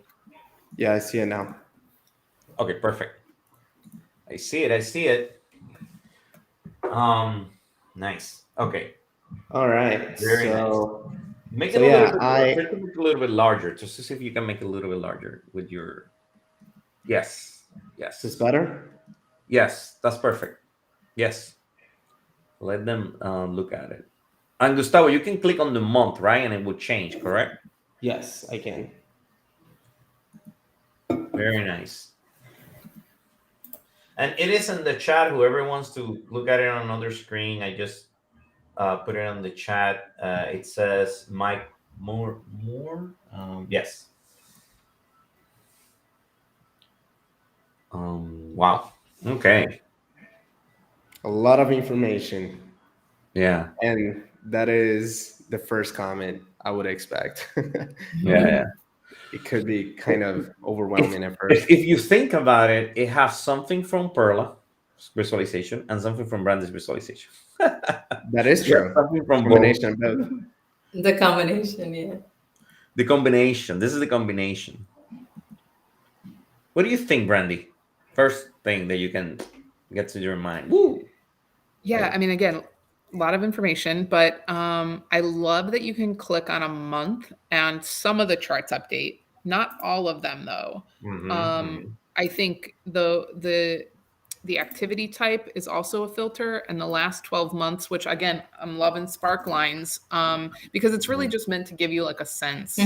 yeah, I see it now. Okay, perfect. I see it. Nice. Okay. All right. Very so Make So, it a yeah, little bit, make it a little bit larger, just to see if you can make it a little bit larger with your. Yes. is this better? Yes, that's perfect. Yes. Let them look at it. And Gustavo, you can click on the month, right? And it will change, correct? Yes, I can. Very nice. And it is in the chat. Whoever wants to look at it on another screen, I just put it on the chat. It says Mike Moore. Yes. Wow. Okay. A lot of information. Yeah. And that is the first comment I would expect. Yeah. It could be kind of overwhelming at first. If you think about it, it has something from Perla visualization and something from Brandi's visualization. That is true. Something from Combination of both. The combination, yeah. The combination. This is the combination. What do you think, Brandi? First thing that you can get to your mind. Woo! Yeah, I mean, again, a lot of information, but I love that you can click on a month and some of the charts update. Not all of them, though. I think the activity type is also a filter, and the last 12 months, which again, I'm loving spark lines because it's really just meant to give you like a sense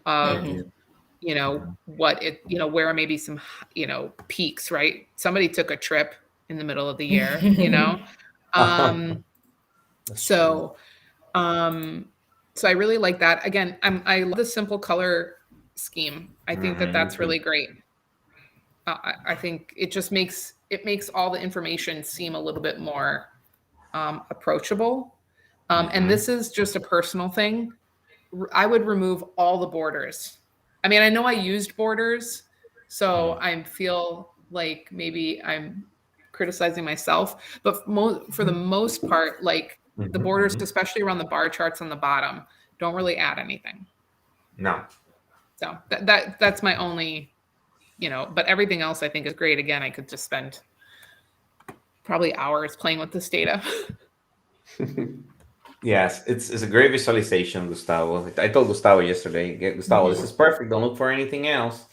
of what it, where maybe some peaks, right? Somebody took a trip in the middle of the year, so I really like that. Again, I love the simple color scheme. I think that's really great. I think it just makes all the information seem a little bit more approachable. And this is just a personal thing. I would remove all the borders. I mean, I know I used borders, so I feel like maybe I'm criticizing myself, but for the most part, like the borders, especially around the bar charts on the bottom, don't really add anything. No. So that's my only, but everything else I think is great. Again, I could just spend probably hours playing with this data. Yes, it's a great visualization, Gustavo. I told Gustavo yesterday, Gustavo, this is perfect. Don't look for anything else.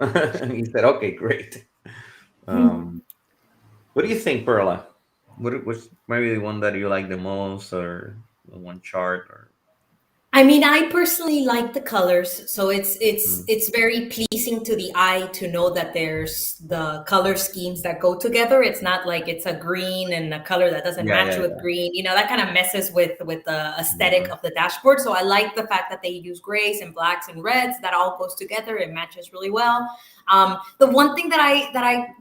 And he said, okay, great. Um, what do you think, Perla? What's maybe the one that you like the most, or the one chart, or I mean, I personally like the colors, so mm, it's very pleasing to the eye to know that there's the color schemes that go together. It's not like it's a green and a color that doesn't yeah, match yeah, with green. You know, that kind of messes with the aesthetic yeah. of the dashboard. So I like the fact that they use grays and blacks and reds. That all goes together. It matches really well. The one thing that I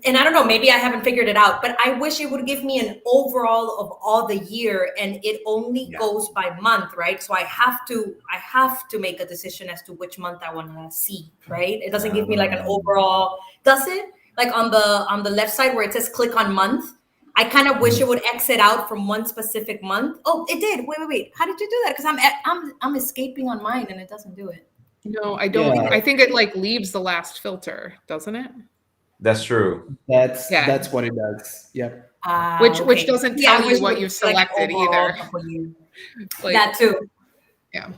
and I don't know, maybe I haven't figured it out, but I wish it would give me an overall of all the year, and it only Yeah. goes by month, right? So I have to make a decision as to which month I want to see, right? It doesn't give me like an Um, overall, does it? Like on the left side where it says click on month, I kind of wish it would exit out from one specific month. Oh, it did. Wait. How did you do that? Because I'm escaping on mine and it doesn't do it. No, I don't. Yeah, I think it like leaves the last filter, doesn't it? that's true. Yeah. that's what it does. Yep. Which Okay. doesn't Yeah, tell I you wish it what would you've like selected overall either. the whole year. Like, That too. yeah. Yeah.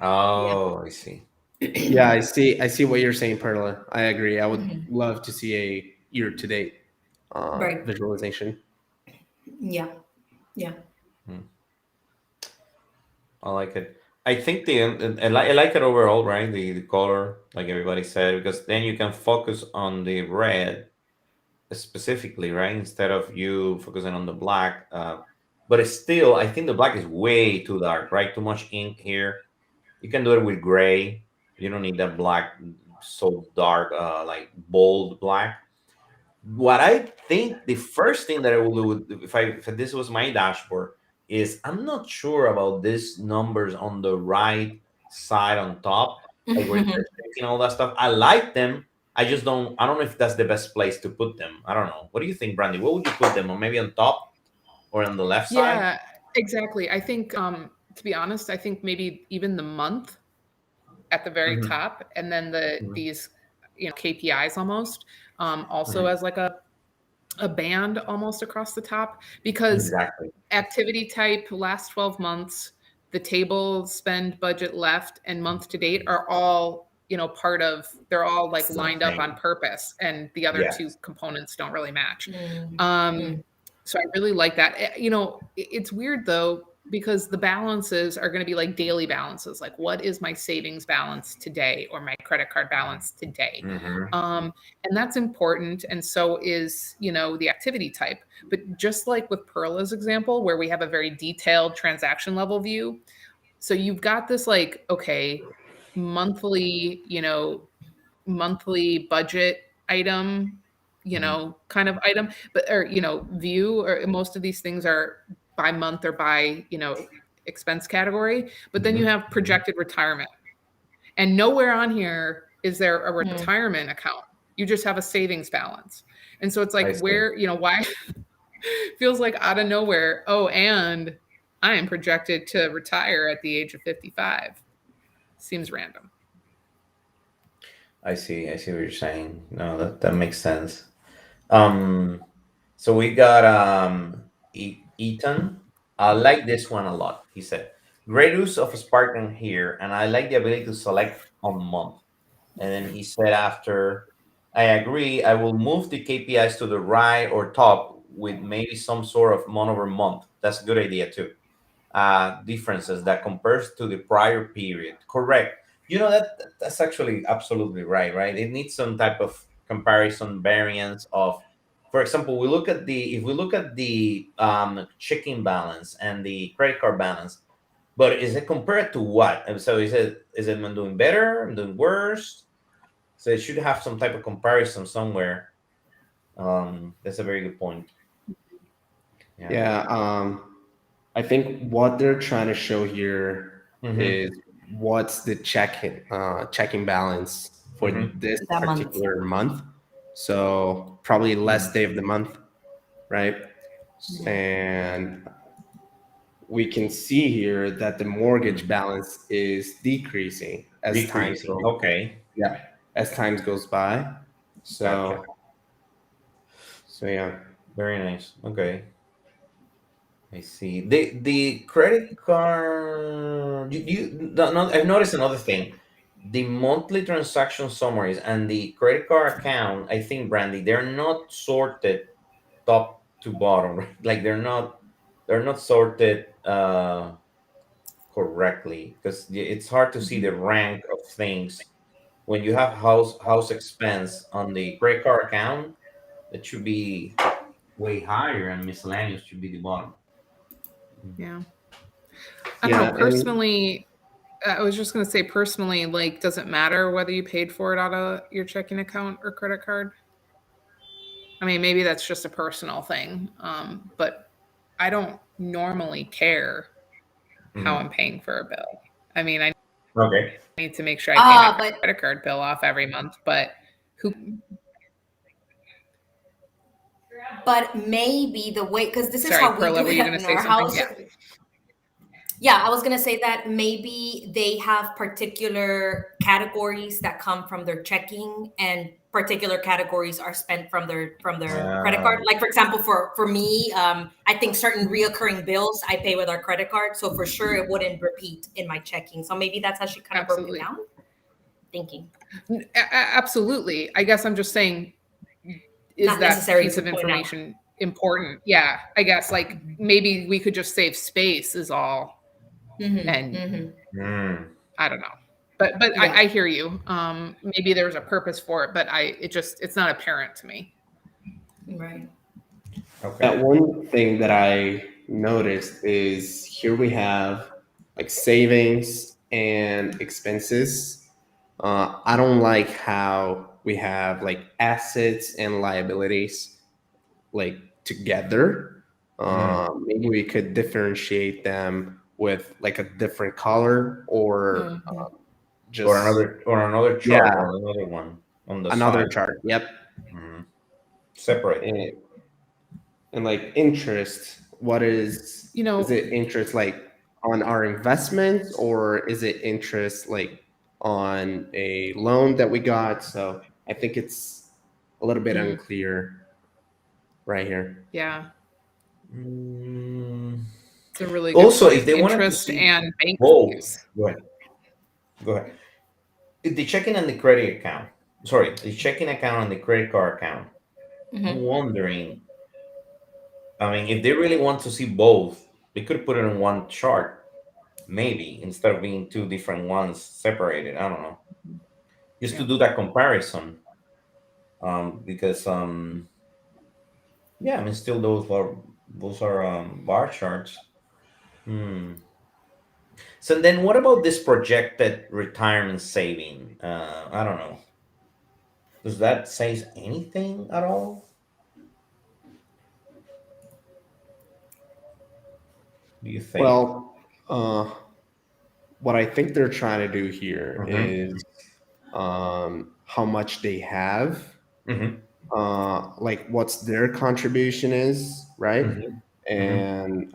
Oh, I see. Yeah, I see what you're saying, Perla. I agree. I would Mhm. love to see a year to date Right. visualization. Yeah. Yeah. Hmm. I like it. I think I like it overall, right? The color, like everybody said, because then you can focus on the red specifically, right? Instead of you focusing on the black. But it's still, I think the black is way too dark, right? Too much ink here. You can do it with gray. You don't need that black so dark, like bold black. What I think the first thing that I will do if this was my dashboard is I'm not sure about these numbers on the right side on top, like where it says 50 and all that stuff. I like them. I don't know if that's the best place to put them. I don't know. What do you think, Brandy? What would you put them on? Maybe on top or on the left side? Yeah, exactly. I think, to be honest, I think maybe even the month at the very Hmm. top, and then Hmm. these, KPIs almost, also Hmm. as like a band almost across the top, because Exactly. activity type, last 12 months, the table, spend, budget, left, and month to date are all, part of, they're all like Same lined up thing. on purpose, and the other two Yes. components don't really match. Mm, Um, mm, so I really like that. It's weird though, because the balances are going to be like daily balances. Like, what is my savings balance today, or my credit card balance today? Hmm. And that's important. And so is, the activity type. But just like with Perla's example, where we have a very detailed transaction level view, so you've got this like, okay, monthly, monthly budget item, Hmm. kind of item, but or view, or most of these things are by month or by, expense category. But then you Hmm. have projected retirement. And nowhere on here is there a mm. retirement account. You just have a savings balance. And so it's I like, see. where, why feels like out of nowhere, oh, and I am projected to retire at the age of 55. Seems random. I see. I see what you're saying. No, that makes sense. Um, so we got Ethan. I like this one a lot. He said, "Great use of Spartan here, and I like the ability to select on month." And then he said, "After I agree, I will move the KPIs to the right or top with maybe some sort of month over month. That's a good idea too. Differences that compares to the prior period. Correct. You know that's actually absolutely right. Right. It needs some type of comparison variance of, for example, if we look at the checking balance and the credit card balance, but is it compared to what? And so is it I'm doing better? I'm doing worse? So it should have some type of comparison somewhere. That's a very good point. Yeah. Yeah, I think what they're trying to show here Mm-hmm. is what's the checking balance for Mm-hmm. this That month. particular month. So probably Mm-hmm. last day of the month, right? Mm, And we can see here that the mortgage Mm-hmm. balance is decreasing as time Decreasing. goes. Okay. Yeah, as time goes by. Gotcha. So yeah. Very nice. Okay. I see. The credit card. No, I've noticed another thing. The monthly transaction summaries and the credit card account. I think, Brandy, they're not sorted top to bottom, right? Like they're not sorted correctly because it's hard to see Mhm. the rank of things when you have house expense on the credit card account. That should be way higher, and miscellaneous should be the bottom. Yeah. I don't know. Yeah, and Personally, I was just going to say, personally, like, does it matter whether you paid for it out of your checking account or credit card? I mean, maybe that's just a personal thing, but I don't normally care how Mhm. I'm paying for a bill. I mean, I Okay. need to make sure I pay my But credit card bill off every month, but who? maybe the way, because this is Sorry, how we Perla, do were it you going to in say our something? house. Yeah, Yeah, I was gonna say that maybe they have particular categories that come from their checking, and particular categories are spent from their credit card. Uh, Like for example, for me, I think certain reoccurring bills I pay with our credit card, so for sure it wouldn't repeat in my checking. So maybe that's how she kind of broke it absolutely. down. Thinking Absolutely. I guess I'm just saying, is not that necessary piece to of point out. information important? Yeah, I guess like maybe we could just save space is all, Mm-hmm, and mm-hmm. mm, I don't know. But Yeah, I hear you. Maybe there's a purpose for it, but it's not apparent to me. right. okay. that one thing that I noticed is here we have like savings and expenses. I don't like how we have like assets and liabilities like together. Mm. Maybe we could differentiate them with like a different color or Mm-hmm. just Or another chart yeah, or another one on the another side. chart. Yep. Mhm. Separate. And, and like interest, what You is know, it interest like on our investments or is it interest like on a loan that we got? So I think it's a little bit Mm. unclear right here. yeah, Mm. it's a really good Also, point. if they wanted to Interest see and bank both, fees. go ahead. Go ahead. The checking and the credit account. Sorry, the checking account and the credit card account. I'm Mm-hmm. wondering. I mean, if they really want to see both, they could put it in one chart, maybe instead of being two different ones separated. I don't know. Just to Yeah. do that comparison. Because yeah, I mean, still those are bar charts. Hmm. So then, what about this projected retirement saving? I don't know. Does that say anything at all? Do you think? Well, what I think they're trying to do here Mm-hmm. is how much they have, Mm-hmm. like what's their contribution is, right? Mm-hmm. Mm-hmm. And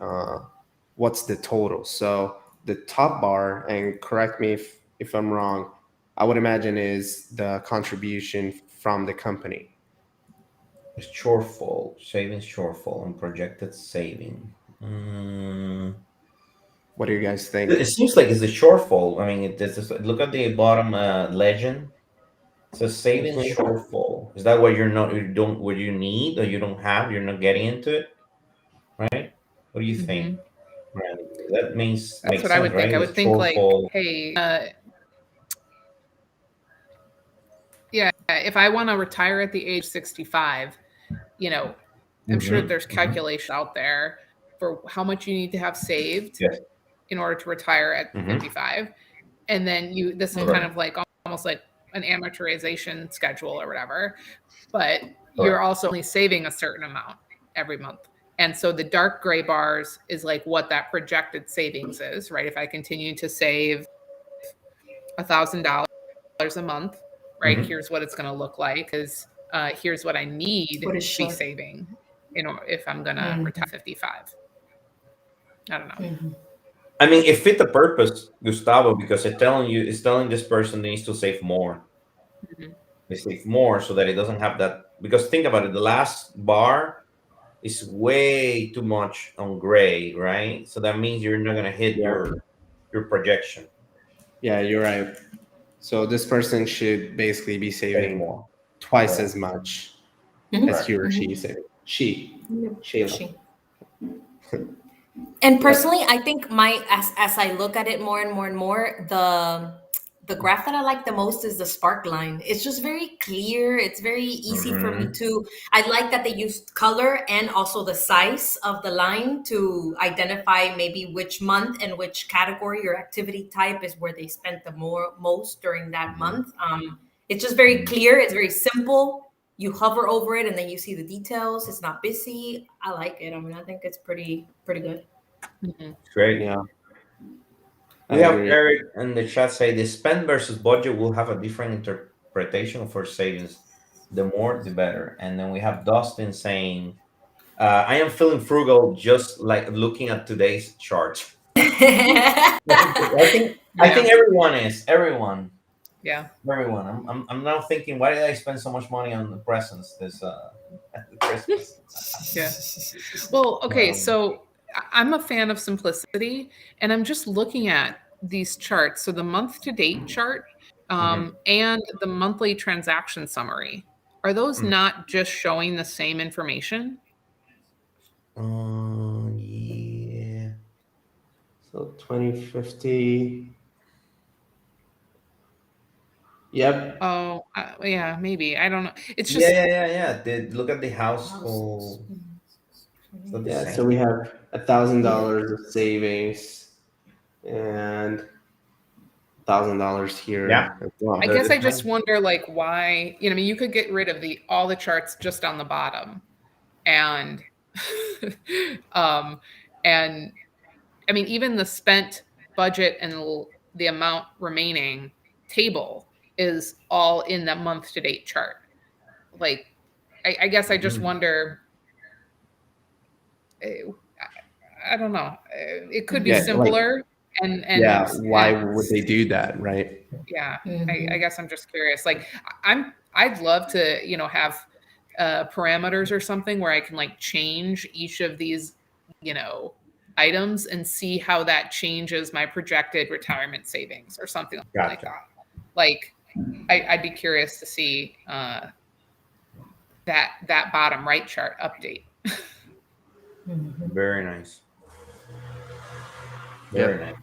what's the total. So the top bar, and correct me if I'm wrong, I would imagine is the contribution from the company. Shortfall, savings shortfall, and projected saving. Mm. What do you guys It think? seems like it's a shortfall. I mean, look at the bottom legend. It says savings Mhm. shortfall. Is that what what you need or you don't have? You're not getting into it, right? What do you think, Hmm. Randy? That means That's makes what I sense, would think. right? I It's would think like, shortfall. hey, yeah, if I want to retire at the age 65, you know, I'm sure Mm-hmm. there's Mm-hmm. calculation out there for how much you need to have saved Yes. in order to retire at Mm-hmm. 55. And then this is kind Mm-hmm. Correct. of like almost like an amortization schedule or whatever, but you're Correct. also only saving a certain amount every month. And so the dark gray bars is like what that projected savings is, right? If I continue to save $1,000 a month, right? Mm-hmm. Here's what it's going to look like. Is here's what I need What is to be short? saving, if I'm going to retire Mm-hmm. 55. I don't know. Mm-hmm. I mean, it fit the purpose, Gustavo, because it's telling this person they needs to save more. Mhm. They save more so that it doesn't have that. Because think about it, the last bar is way too much on gray, right? So that means you're not gonna hit Yeah. your projection. Yeah, you're right. So this person should basically be Pay saving more. twice Correct. as much as Mhm. he Correct. or she Mhm. is saving. She, Yep. Shayla. She. And Yep. personally, I think my as I look at it more and more and more, the graph that I like the most is the spark line. It's just very clear. It's very easy for me Hmm. to. I like that they used color and also the size of the line to identify maybe which month and which category or activity type is where they spent the most during that Hmm. month. It's just very clear. It's very simple. You hover over it and then you see the details. It's not busy. I like it. I mean, I think it's pretty good. Mhm. Great. Yeah, I We have agree. Eric in the chat say the spend versus budget will have a different interpretation for savings. The more, the better. And then we have Dustin saying, "I am feeling frugal just like looking at today's chart." I Yeah, think everyone is yeah. everyone. I'm now thinking, why did I spend so much money on the presents this Christmas? Yeah. Well, okay, Um, so I'm a fan of simplicity, and I'm just looking at these charts. So the month to date chart mhm, and the monthly transaction summary, are those mhm. not just showing the same information? Yeah. So 2050. Yep. Oh, yeah, maybe. I don't know. It's Yeah, just, yeah, yeah, yeah. Look at the household. It's not the Yeah. So we same. have $1,000 Yeah. of savings and $1,000 Yeah, here as well. I they're guess the I just same. wonder like why, I mean, you could get rid of the all the charts just on the bottom and um and I mean, even the spent budget and the amount remaining table is all in that month to date chart. Like, I guess I just Mhm. wonder. eh, I don't know. It could be Yeah. Like, simpler, and yeah. and Why and would they do that? Right. yeah. I Mhm. guess I'm just curious. Like, I'd love to have parameters or something where I can like change each of these you know items and see how that changes my projected retirement savings or something like Gotcha. that. Like, I'd be curious to see that bottom right chart update. Mhm. Very nice. Very Yep. nice.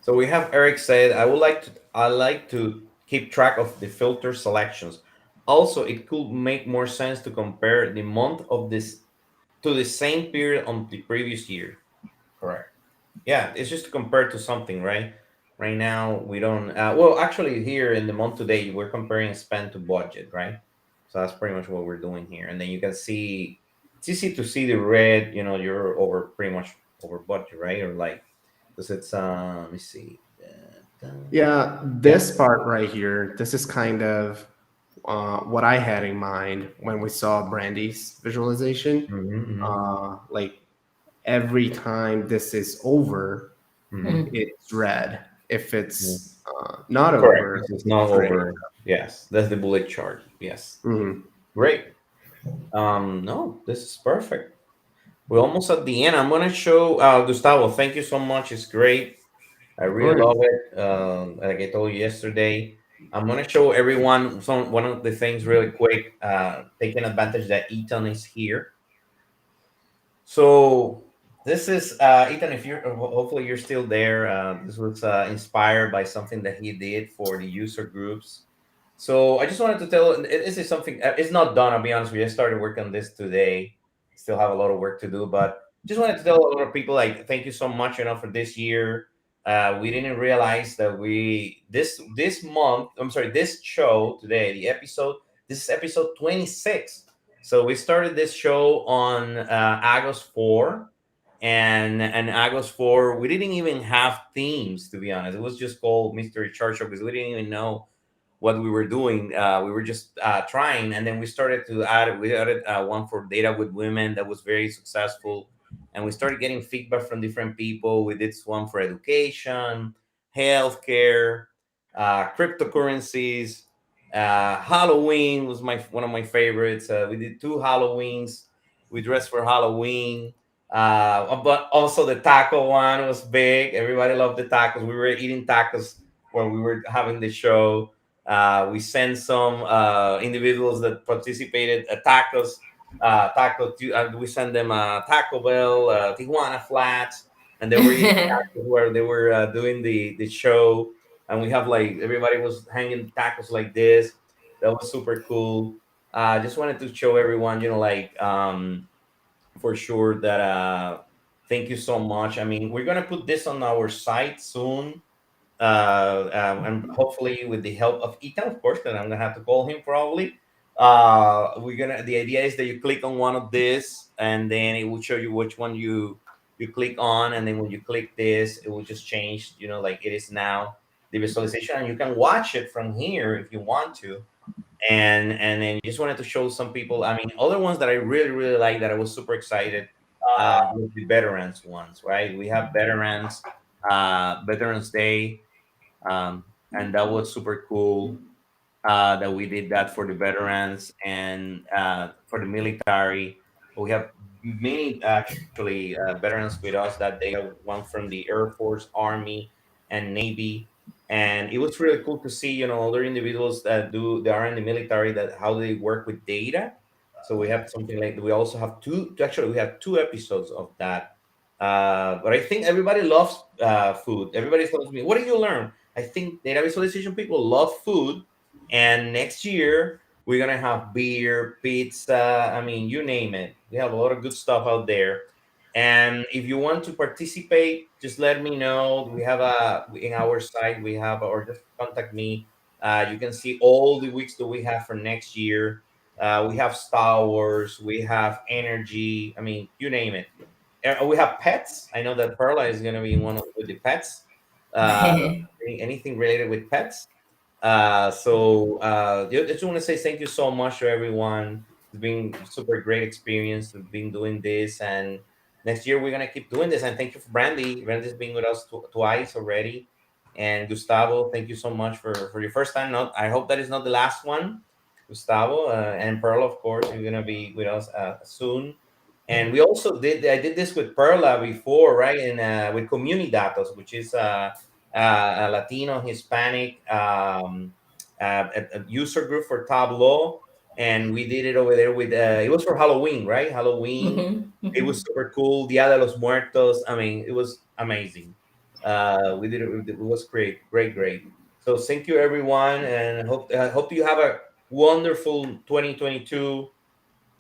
So we have Eric said, I like to keep track of the filter selections. Also, it could make more sense to compare the month of this to the same period on the previous year. Correct. Yeah, it's just to compare to something, right? Right now we don't. Well, actually, here in the month today, we're comparing spend to budget, right? So that's pretty much what we're doing here, and then you can see it's easy to see the red. You know, you're over pretty much over budget, right? Or like, because it's let me see. Yeah. Yeah. This part right here, this is kind of what I had in mind when we saw Brandy's visualization. Mm-hmm, Like every time this is over, mm-hmm. Mhm. it's red. If Yeah. it's not Correct. over, This is it's not gray. over. Yes, that's the bullet chart. Yes, Mhm. great. No, this is perfect. We're almost at the end. I'm gonna show Gustavo. Thank you so much. It's great. I Of really course. love it. Like I told you yesterday, I'm gonna show everyone one of the things really quick. Taking advantage that Ethan is here. So this is Ethan. If you're hopefully you're still there. This was inspired by something that he did for the user groups. So I just wanted to tell. This is something. It's not done. I'll be honest with you. I started working on this today. Still have a lot of work to do, but just wanted to tell a lot of people like thank you so much. For this year. We didn't realize that this month. I'm sorry. This show today, the episode. This is episode 26. So we started this show on August 4, and August 4, we didn't even have themes, to be honest. It was just called Mystery Chart Show because we didn't even know what we were doing. We were just trying, and then we added one for data with women that was very successful, and we started getting feedback from different people. We did one for education, healthcare, cryptocurrencies. Halloween was my one of my favorites. We did two Halloweens. We dressed for Halloween. But also the taco one was big. Everybody loved the tacos. We were eating tacos when we were having the show. We sent some individuals that participated tacos. We sent them Taco Bell, Tijuana Flats, and they were eating tacos where they were doing the show. And we have like everybody was hanging tacos like this. That was super cool. Just wanted to show everyone, for sure that thank you so much. I mean, we're gonna put this on our site soon, and hopefully with the help of Ethan, of course, that I'm gonna have to call him probably. We're gonna. The idea is that you click on one of this, and then it will show you which one you click on, and then when you click this, it will just change. Like it is now the visualization, and you can watch it from here if you want to. And then just wanted to show some people. I mean, other ones that I really really like that I was super excited with the veterans ones, right? We have Veterans Day, and that was super cool that we did that for the veterans and for the military. We have many actually veterans with us that they have one from the Air Force, Army, and Navy. And it was really cool to see, other individuals that are in the military, that how they work with data. So we have something like we also have we have two episodes of that. But I think everybody loves food. Everybody tells me, "What did you learn?" I think data visualization people love food, and next year we're gonna have beer, pizza. I mean, you name it. We have a lot of good stuff out there. And if you want to participate, just let me know. We have in our site. We have, or just contact me. You can see all the weeks that we have for next year. We have Star Wars. We have energy. I mean, you name it. We have pets. I know that Perla is going to be one of with the pets. Uh, anything related with pets. Just want to say thank you so much to everyone. It's been super great experience. We've been doing this, and next year we're gonna keep doing this. And thank you for Brandi. Brandi's been with us twice already, and Gustavo, thank you so much for your first time. Not, I hope that is not the last one, Gustavo, and Perla, of course, you're gonna be with us soon. And we also I did this with Perla before, right? And with Community Datos, which is a Latino, Hispanic a user group for Tableau, and we did it over there with. It was for Halloween, right? Halloween. Mhm, It was mhm. super cool. Dia de los Muertos. I mean, it was amazing. We did it. It was great, great, great. So thank you, everyone, and hope you have a wonderful 2022.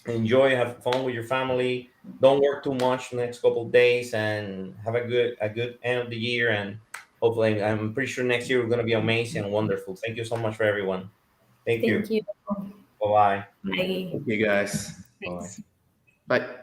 Enjoy, have fun with your family. Don't work too much the next couple of days, and have a good end of the year. And hopefully, I'm pretty sure next year we're gonna be amazing and wonderful. Thank you so much for everyone. Thank you. Thank you. Bye bye. Bye. Thank you guys. Bye. Thanks. Bye.